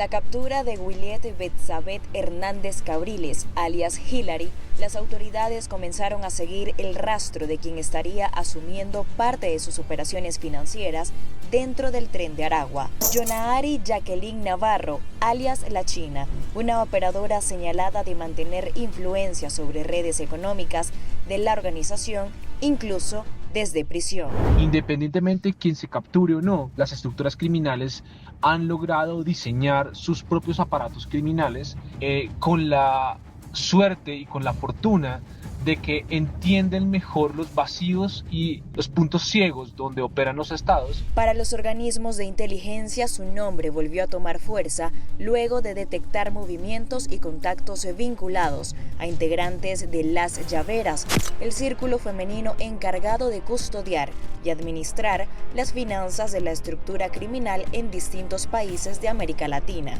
la captura de Juliette Betsabeth Hernández Cabriles, alias Hillary, las autoridades comenzaron a seguir el rastro de quien estaría asumiendo parte de sus operaciones financieras dentro del Tren de Aragua. Yonaari Jacqueline Navarro, alias La China, una operadora señalada de mantener influencia sobre redes económicas de la organización, incluso desde prisión. Independientemente de quién se capture o no, las estructuras criminales han logrado diseñar sus propios aparatos criminales con la suerte y con la fortuna de que entienden mejor los vacíos y los puntos ciegos donde operan los estados. Para los organismos de inteligencia, su nombre volvió a tomar fuerza luego de detectar movimientos y contactos vinculados a integrantes de las Llaveras, el círculo femenino encargado de custodiar y administrar las finanzas de la estructura criminal en distintos países de América Latina.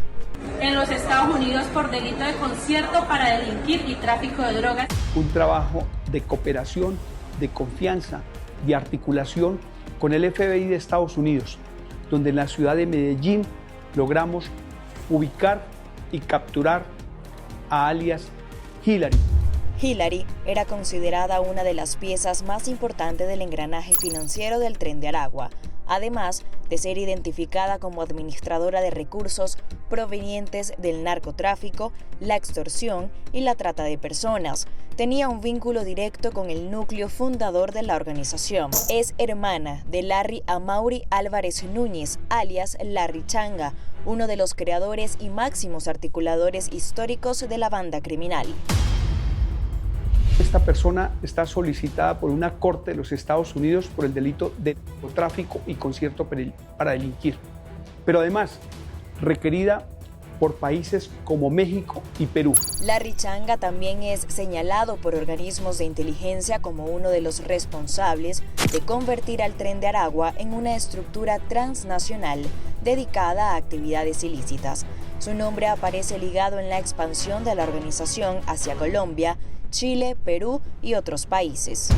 En los Estados Unidos por delito de concierto para delinquir y tráfico de drogas. Un trabajo de cooperación, de confianza, de articulación con el FBI de Estados Unidos, donde en la ciudad de Medellín logramos ubicar y capturar a alias Hillary. Hillary era considerada una de las piezas más importantes del engranaje financiero del Tren de Aragua, además de ser identificada como administradora de recursos provenientes del narcotráfico, la extorsión y la trata de personas. Tenía un vínculo directo con el núcleo fundador de la organización. Es hermana de Larry Amaury Álvarez Núñez, alias Larry Changa, uno de los creadores y máximos articuladores históricos de la banda criminal. Esta persona está solicitada por una corte de los Estados Unidos por el delito de tráfico y concierto para delinquir, pero además requerida por países como México y Perú. Larry Changa también es señalado por organismos de inteligencia como uno de los responsables de convertir al Tren de Aragua en una estructura transnacional dedicada a actividades ilícitas. Su nombre aparece ligado en la expansión de la organización hacia Colombia, Chile, Perú y otros países.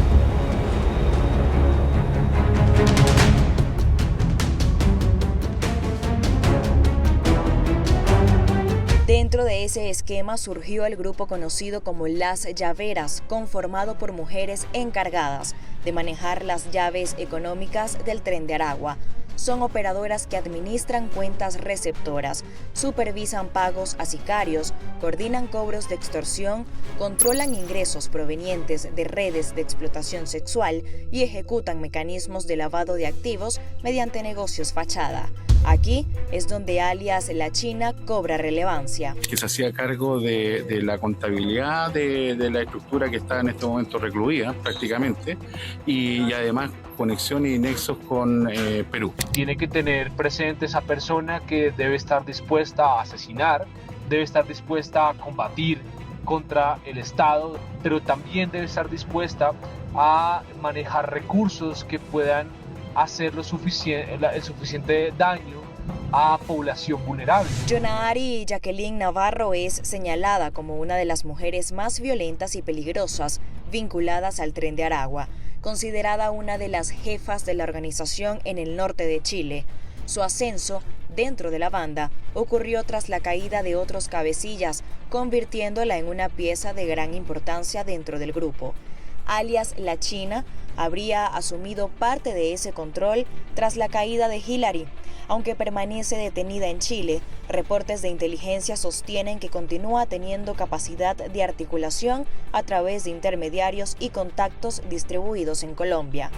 Dentro de ese esquema surgió el grupo conocido como Las Llaveras, conformado por mujeres encargadas de manejar las llaves económicas del Tren de Aragua. Son operadoras que administran cuentas receptoras, supervisan pagos a sicarios, coordinan cobros de extorsión, controlan ingresos provenientes de redes de explotación sexual y ejecutan mecanismos de lavado de activos mediante negocios fachada. Aquí es donde alias La China cobra relevancia. Que se hacía cargo de la contabilidad de la estructura que está en este momento recluida prácticamente y además conexiones y nexos con Perú. Tiene que tener presente esa persona que debe estar dispuesta a asesinar, debe estar dispuesta a combatir contra el Estado, pero también debe estar dispuesta a manejar recursos que puedan hacer el suficiente daño a población vulnerable. Yonaari Jacqueline Navarro es señalada como una de las mujeres más violentas y peligrosas vinculadas al Tren de Aragua, considerada una de las jefas de la organización en el norte de Chile. Su ascenso dentro de la banda ocurrió tras la caída de otros cabecillas, convirtiéndola en una pieza de gran importancia dentro del grupo. Alias La China habría asumido parte de ese control tras la caída de Hillary. Aunque permanece detenida en Chile, reportes de inteligencia sostienen que continúa teniendo capacidad de articulación a través de intermediarios y contactos distribuidos en Colombia.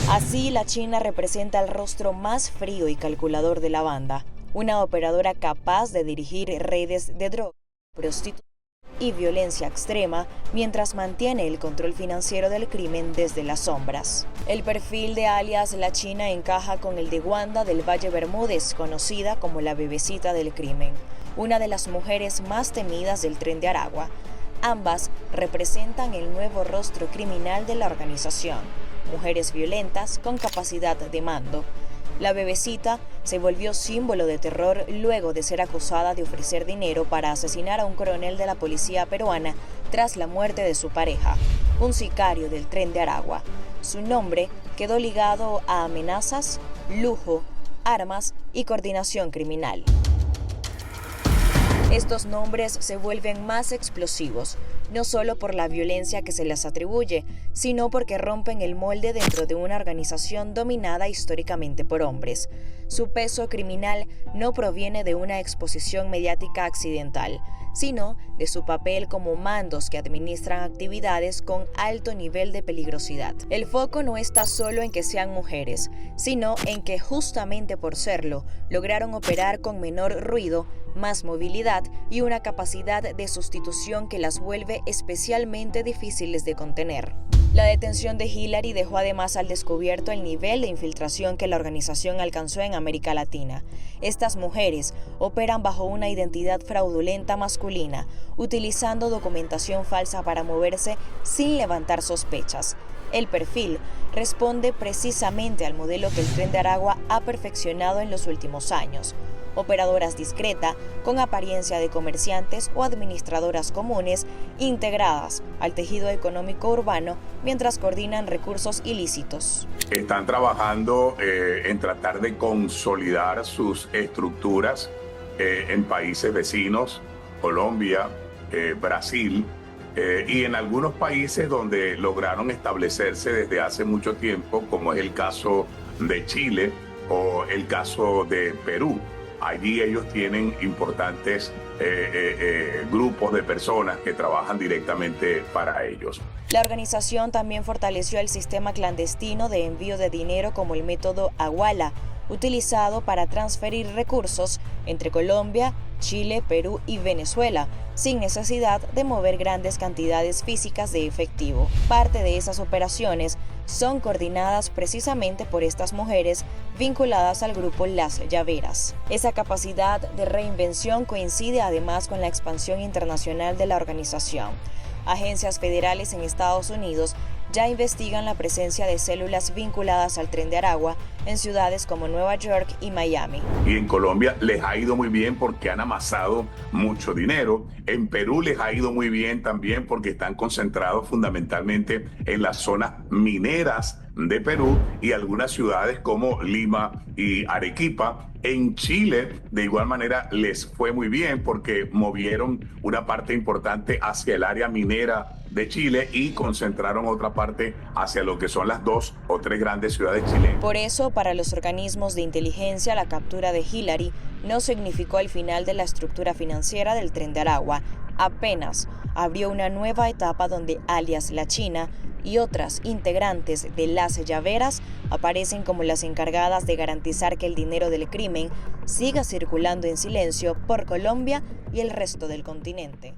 Así, La China representa el rostro más frío y calculador de la banda, una operadora capaz de dirigir redes de droga, prostitución y violencia extrema mientras mantiene el control financiero del crimen desde las sombras. El perfil de alias La China encaja con el de Wanda del Valle Bermúdez, conocida como la bebecita del crimen, una de las mujeres más temidas del Tren de Aragua. Ambas representan el nuevo rostro criminal de la organización, mujeres violentas con capacidad de mando. La bebecita se volvió símbolo de terror luego de ser acusada de ofrecer dinero para asesinar a un coronel de la policía peruana tras la muerte de su pareja, un sicario del Tren de Aragua. Su nombre quedó ligado a amenazas, lujo, armas y coordinación criminal. Estos nombres se vuelven más explosivos, no solo por la violencia que se les atribuye, sino porque rompen el molde dentro de una organización dominada históricamente por hombres. Su peso criminal no proviene de una exposición mediática accidental, sino de su papel como mandos que administran actividades con alto nivel de peligrosidad. El foco no está solo en que sean mujeres, sino en que justamente por serlo, lograron operar con menor ruido, más movilidad y una capacidad de sustitución que las vuelve especialmente difíciles de contener. La detención de Hillary dejó además al descubierto el nivel de infiltración que la organización alcanzó en América Latina. Estas mujeres operan bajo una identidad fraudulenta masculina, utilizando documentación falsa para moverse sin levantar sospechas. El perfil responde precisamente al modelo que el Tren de Aragua ha perfeccionado en los últimos años. Operadoras discreta, con apariencia de comerciantes o administradoras comunes, integradas al tejido económico urbano mientras coordinan recursos ilícitos. Están trabajando en tratar de consolidar sus estructuras en países vecinos, Colombia, Brasil, y en algunos países donde lograron establecerse desde hace mucho tiempo, como es el caso de Chile o el caso de Perú. Allí ellos tienen importantes grupos de personas que trabajan directamente para ellos. La organización también fortaleció el sistema clandestino de envío de dinero como el método Aguala, utilizado para transferir recursos entre Colombia, Chile, Perú y Venezuela, sin necesidad de mover grandes cantidades físicas de efectivo. Parte de esas operaciones son coordinadas precisamente por estas mujeres vinculadas al grupo Las Llaveras. Esa capacidad de reinvención coincide además con la expansión internacional de la organización. Agencias federales en Estados Unidos ya investigan la presencia de células vinculadas al Tren de Aragua en ciudades como Nueva York y Miami. Y en Colombia les ha ido muy bien porque han amasado mucho dinero. En Perú les ha ido muy bien también porque están concentrados fundamentalmente en las zonas mineras de Perú y algunas ciudades como Lima y Arequipa. En Chile, de igual manera, les fue muy bien porque movieron una parte importante hacia el área minera de Chile y concentraron otra parte hacia lo que son las 2 o 3 grandes ciudades chilenas. Por eso, para los organismos de inteligencia, la captura de Hillary no significó el final de la estructura financiera del Tren de Aragua. Apenas abrió una nueva etapa donde alias La China y otras integrantes de Las Llaveras aparecen como las encargadas de garantizar que el dinero del crimen siga circulando en silencio por Colombia y el resto del continente.